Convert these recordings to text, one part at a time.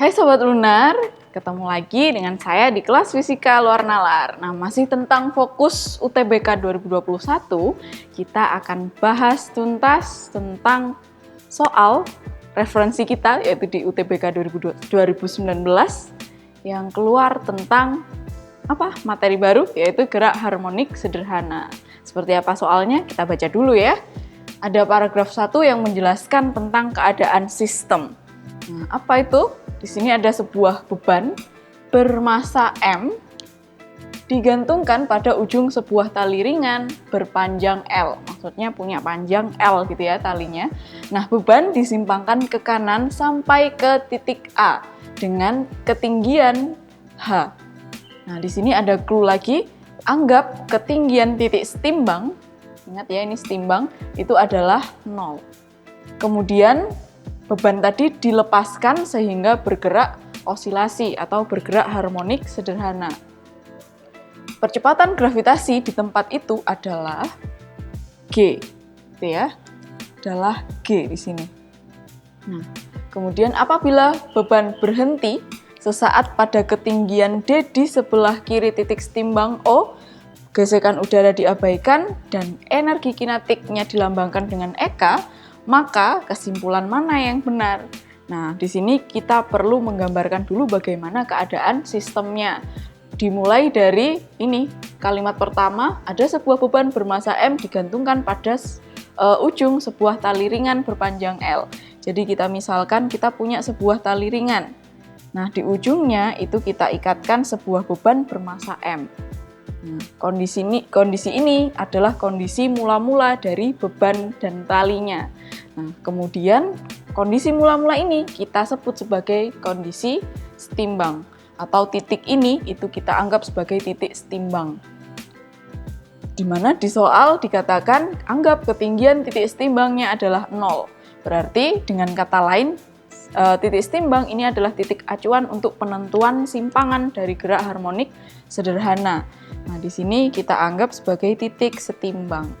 Hai Sobat Lunar, ketemu lagi dengan saya di kelas Fisika Luar Nalar. Nah, masih tentang fokus UTBK 2021, kita akan bahas tuntas tentang soal referensi kita, yaitu di UTBK 2019, yang keluar tentang materi baru, yaitu gerak harmonik sederhana. Seperti apa soalnya? Kita baca dulu ya. Ada paragraf 1 yang menjelaskan tentang keadaan sistem. Nah, apa itu? Di sini ada sebuah beban bermassa M digantungkan pada ujung sebuah tali ringan berpanjang L. Maksudnya punya panjang L gitu ya talinya. Nah, beban disimpangkan ke kanan sampai ke titik A dengan ketinggian H. Nah, di sini ada clue lagi. Anggap ketinggian titik setimbang, ingat ya ini setimbang, itu adalah 0. Kemudian beban tadi dilepaskan sehingga bergerak osilasi atau bergerak harmonik sederhana. Percepatan gravitasi di tempat itu adalah G, gitu ya, adalah G di sini. Nah, kemudian apabila beban berhenti sesaat pada ketinggian D di sebelah kiri titik setimbang O, gesekan udara diabaikan dan energi kinetiknya dilambangkan dengan EK, maka kesimpulan mana yang benar? Nah, di sini kita perlu menggambarkan dulu bagaimana keadaan sistemnya. Dimulai dari ini, kalimat pertama, ada sebuah beban bermassa M digantungkan pada ujung sebuah tali ringan berpanjang L. Jadi kita misalkan kita punya sebuah tali ringan. Nah, di ujungnya itu kita ikatkan sebuah beban bermassa M. Nah, kondisi ini adalah kondisi mula-mula dari beban dan talinya. Nah, kemudian kondisi mula-mula ini kita sebut sebagai kondisi setimbang, atau titik ini itu kita anggap sebagai titik setimbang. Di mana di soal dikatakan anggap ketinggian titik setimbangnya adalah 0. Berarti dengan kata lain, titik setimbang ini adalah titik acuan untuk penentuan simpangan dari gerak harmonik sederhana. Nah, di sini kita anggap sebagai titik setimbang.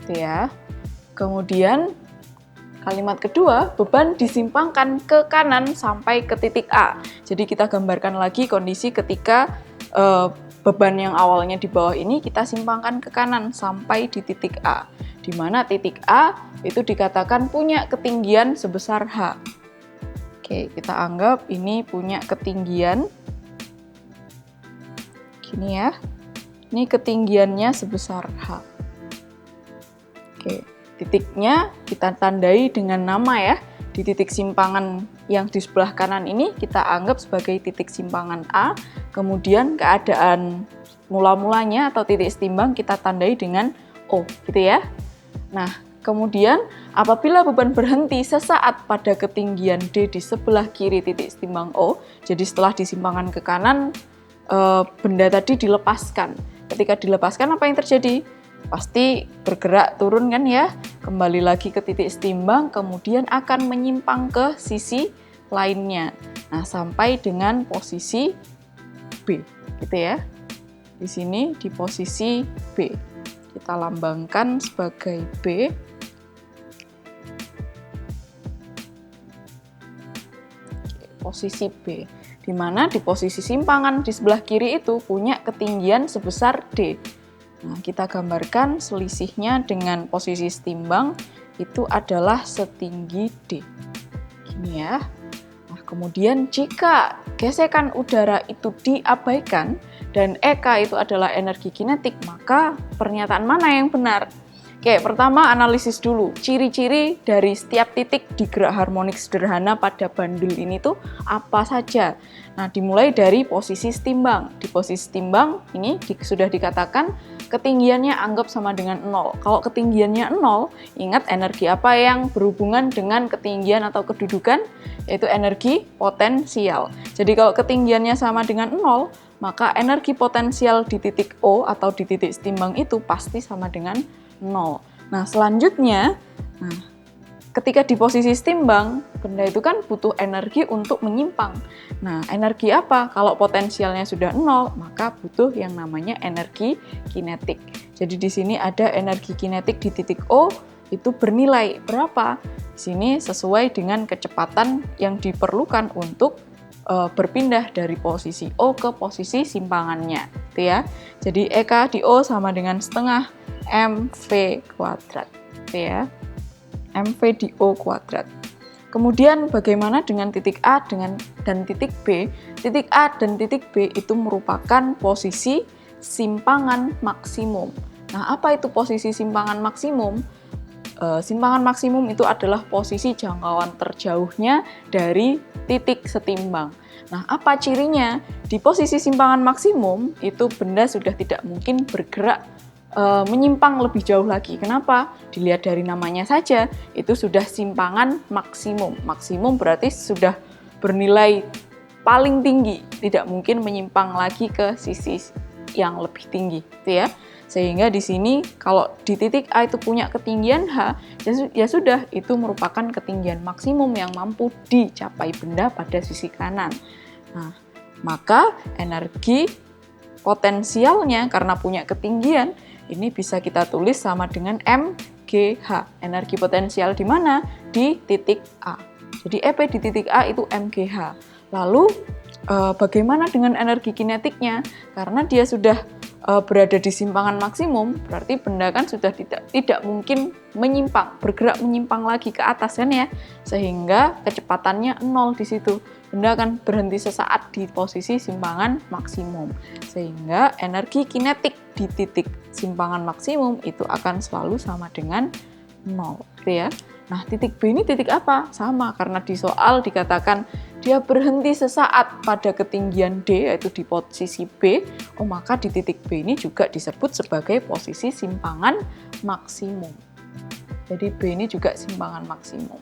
Itu ya. Kemudian kalimat kedua, beban disimpangkan ke kanan sampai ke titik A. Jadi kita gambarkan lagi kondisi ketika beban yang awalnya di bawah ini kita simpangkan ke kanan sampai di titik A. Di mana titik A itu dikatakan punya ketinggian sebesar H. Oke, kita anggap ini punya ketinggian gini ya. Ini ketinggiannya sebesar H. Oke, titiknya kita tandai dengan nama ya. Di titik simpangan yang di sebelah kanan ini kita anggap sebagai titik simpangan A. Kemudian keadaan mula-mulanya atau titik setimbang kita tandai dengan O, gitu ya. Nah, kemudian apabila beban berhenti sesaat pada ketinggian D di sebelah kiri titik setimbang O, jadi setelah disimpangkan ke kanan, benda tadi dilepaskan. Ketika dilepaskan apa yang terjadi? Pasti bergerak turun kan ya, kembali lagi ke titik setimbang, kemudian akan menyimpang ke sisi lainnya. Nah, sampai dengan posisi B, gitu ya. Di sini di posisi B. Kita lambangkan sebagai B. Posisi B. Di mana di posisi simpangan di sebelah kiri itu punya ketinggian sebesar D. Nah, kita gambarkan selisihnya dengan posisi setimbang itu adalah setinggi D. Gini ya. Nah, kemudian jika gesekan udara itu diabaikan dan EK itu adalah energi kinetik, maka pernyataan mana yang benar? Oke, pertama analisis dulu. Ciri-ciri dari setiap titik di gerak harmonik sederhana pada bandul ini tuh apa saja? Nah, dimulai dari posisi setimbang. Di posisi setimbang ini sudah dikatakan ketinggiannya anggap sama dengan 0. Kalau ketinggiannya 0, ingat energi apa yang berhubungan dengan ketinggian atau kedudukan? Yaitu energi potensial. Jadi kalau ketinggiannya sama dengan 0, maka energi potensial di titik O atau di titik setimbang itu pasti sama dengan 0. Nah, selanjutnya, ketika di posisi setimbang, benda itu kan butuh energi untuk menyimpang. Nah, energi apa? Kalau potensialnya sudah 0, maka butuh yang namanya energi kinetik. Jadi di sini ada energi kinetik di titik O, itu bernilai berapa? Di sini sesuai dengan kecepatan yang diperlukan untuk berpindah dari posisi O ke posisi simpangannya, gitu ya. Jadi EK di O sama dengan setengah mv kuadrat, gitu ya. mv di O kuadrat. Kemudian bagaimana dengan titik A dan titik B? Titik A dan titik B itu merupakan posisi simpangan maksimum. Nah, apa itu posisi simpangan maksimum? Simpangan maksimum itu adalah posisi jangkauan terjauhnya dari titik setimbang. Nah, apa cirinya? Di posisi simpangan maksimum itu benda sudah tidak mungkin bergerak menyimpang lebih jauh lagi. Kenapa? Dilihat dari namanya saja, itu sudah simpangan maksimum. Maksimum berarti sudah bernilai paling tinggi, tidak mungkin menyimpang lagi ke sisi yang lebih tinggi, gitu ya. Sehingga di sini kalau di titik A itu punya ketinggian H, ya sudah, itu merupakan ketinggian maksimum yang mampu dicapai benda pada sisi kanan. Nah, maka energi potensialnya karena punya ketinggian ini bisa kita tulis sama dengan mgh. Energi potensial di mana? Di titik A. Jadi EP di titik A itu mgh. Lalu bagaimana dengan energi kinetiknya? Karena dia sudah berada di simpangan maksimum, berarti benda kan sudah tidak mungkin menyimpang, bergerak menyimpang lagi ke atas kan ya, sehingga kecepatannya 0 di situ. Benda akan berhenti sesaat di posisi simpangan maksimum, sehingga energi kinetik di titik simpangan maksimum itu akan selalu sama dengan 0, gitu ya. Nah, titik B ini titik apa? Sama, karena di soal dikatakan dia berhenti sesaat pada ketinggian D, yaitu di posisi B, maka di titik B ini juga disebut sebagai posisi simpangan maksimum. Jadi B ini juga simpangan maksimum.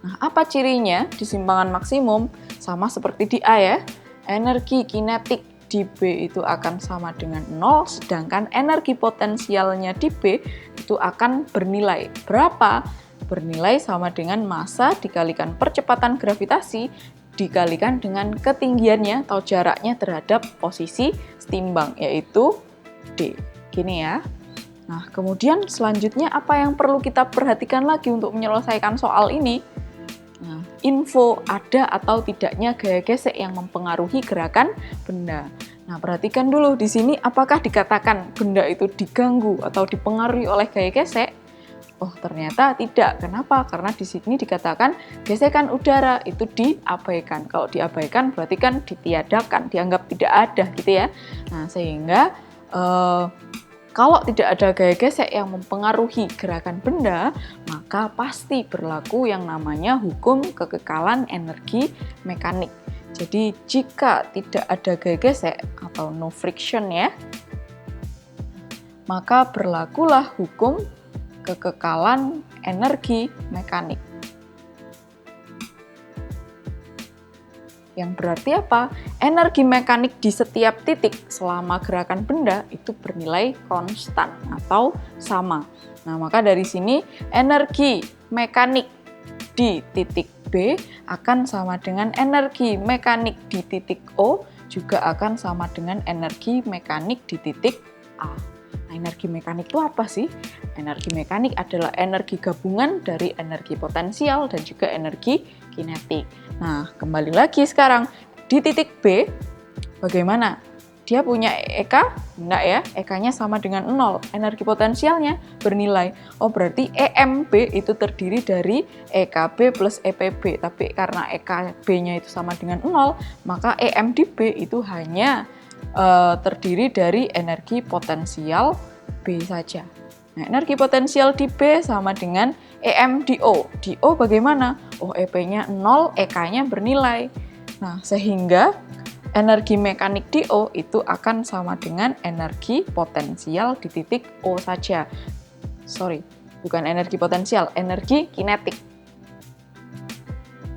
Nah, apa cirinya di simpangan maksimum? Sama seperti di A ya, energi kinetik di B itu akan sama dengan 0, sedangkan energi potensialnya di B itu akan bernilai berapa? Bernilai sama dengan massa dikalikan percepatan gravitasi dikalikan dengan ketinggiannya atau jaraknya terhadap posisi setimbang, yaitu D. Gini ya. Nah, kemudian selanjutnya apa yang perlu kita perhatikan lagi untuk menyelesaikan soal ini? Nah, info ada atau tidaknya gaya gesek yang mempengaruhi gerakan benda. Nah, perhatikan dulu di sini apakah dikatakan benda itu diganggu atau dipengaruhi oleh gaya gesek? Oh, ternyata tidak. Kenapa? Karena di sini dikatakan gesekan udara itu diabaikan. Kalau diabaikan berarti kan ditiadakan, dianggap tidak ada gitu ya. Nah, sehingga kalau tidak ada gaya gesek yang mempengaruhi gerakan benda, maka pasti berlaku yang namanya hukum kekekalan energi mekanik. Jadi jika tidak ada gaya gesek atau no friction ya, maka berlakulah hukum kekekalan energi mekanik. Yang berarti apa? Energi mekanik di setiap titik selama gerakan benda itu bernilai konstan atau sama. Nah, maka dari sini energi mekanik di titik B akan sama dengan energi mekanik di titik O, juga akan sama dengan energi mekanik di titik A. Nah, energi mekanik itu apa sih? Energi mekanik adalah energi gabungan dari energi potensial dan juga energi kinetik. Nah, kembali lagi sekarang di titik B, bagaimana? Dia punya EK? Enggak ya, EK-nya sama dengan 0. Energi potensialnya bernilai. Oh, berarti EMB itu terdiri dari EKB plus EPB. Tapi karena EKB-nya itu sama dengan 0, maka EM di B itu hanya terdiri dari energi potensial B saja. Nah, energi potensial di B sama dengan EM di O. Di O bagaimana? Oh, EP-nya 0, EK-nya bernilai. Nah, sehingga energi mekanik di O itu akan sama dengan energi potensial di titik O saja. Sorry, bukan energi potensial, energi kinetik.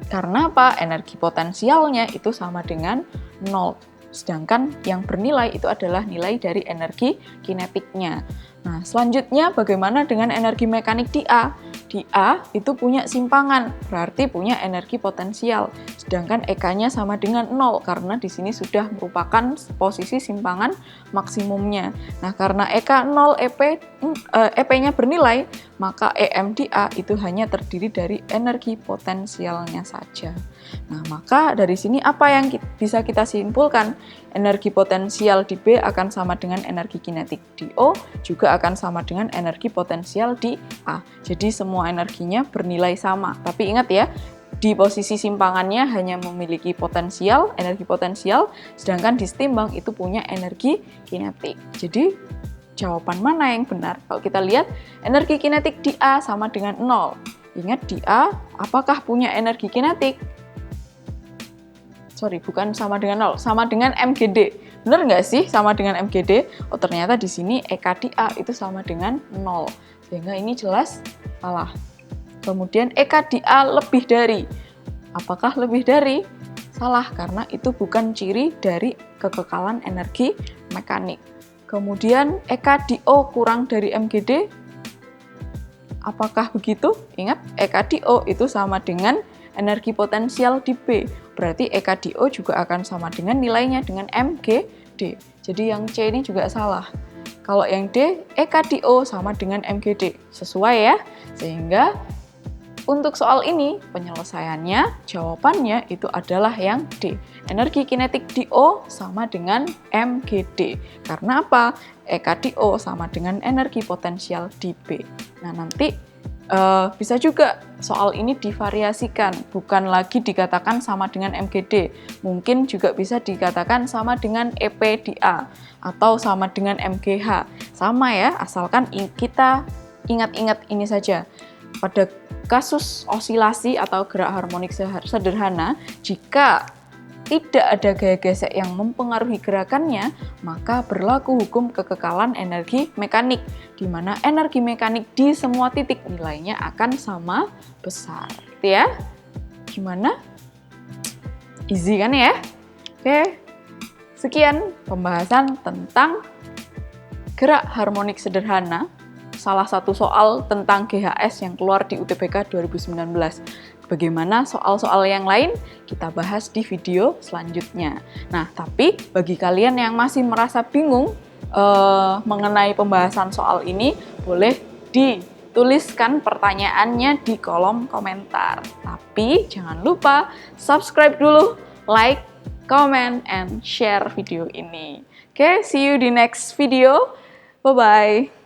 Karena apa? Energi potensialnya itu sama dengan 0. Sedangkan yang bernilai itu adalah nilai dari energi kinetiknya. Nah, selanjutnya bagaimana dengan energi mekanik di A? di A itu punya simpangan, berarti punya energi potensial. Sedangkan EK-nya sama dengan 0 karena di sini sudah merupakan posisi simpangan maksimumnya. Nah, karena EK 0, EP-nya bernilai, maka EM di A itu hanya terdiri dari energi potensialnya saja. Nah, maka dari sini apa yang bisa kita simpulkan? Energi potensial di B akan sama dengan energi kinetik di O, juga akan sama dengan energi potensial di A. Jadi semua energinya bernilai sama. Tapi ingat ya, di posisi simpangannya hanya memiliki potensial, energi potensial, sedangkan di setimbang itu punya energi kinetik. Jadi jawaban mana yang benar? Kalau kita lihat, energi kinetik di A sama dengan 0. Ingat di A, apakah punya energi kinetik? Bukan sama dengan 0, sama dengan MGD. Benar nggak sih sama dengan MGD? Oh, ternyata di sini EK di A itu sama dengan 0. Sehingga ini jelas salah. Kemudian EK di A lebih dari. Apakah lebih dari? Salah, karena itu bukan ciri dari kekekalan energi mekanik. Kemudian EK di O kurang dari MGD. Apakah begitu? Ingat, EK di O itu sama dengan energi potensial di B. Berarti EK di O juga akan sama dengan nilainya dengan MGD. Jadi yang C ini juga salah. Kalau yang D, EK di O sama dengan MGD. Sesuai ya? Sehingga untuk soal ini, penyelesaiannya, jawabannya itu adalah yang D. Energi kinetik di O sama dengan MGD. Karena apa? EK di O sama dengan energi potensial di B. Nah, nanti bisa juga soal ini divariasikan, bukan lagi dikatakan sama dengan MGD. Mungkin juga bisa dikatakan sama dengan EP di A, atau sama dengan MGH. Sama ya, asalkan kita ingat-ingat ini saja. Pada kasus osilasi atau gerak harmonik sederhana, jika tidak ada gaya gesek yang mempengaruhi gerakannya, maka berlaku hukum kekekalan energi mekanik, di mana energi mekanik di semua titik nilainya akan sama besar. Gitu ya? Gimana? Easy kan ya? Oke, sekian pembahasan tentang gerak harmonik sederhana, salah satu soal tentang GHS yang keluar di UTBK 2019. Bagaimana soal-soal yang lain kita bahas di video selanjutnya. Nah, tapi bagi kalian yang masih merasa bingung mengenai pembahasan soal ini, boleh dituliskan pertanyaannya di kolom komentar. Tapi jangan lupa subscribe dulu, like, comment, and share video ini. Oke, see you di next video. Bye-bye.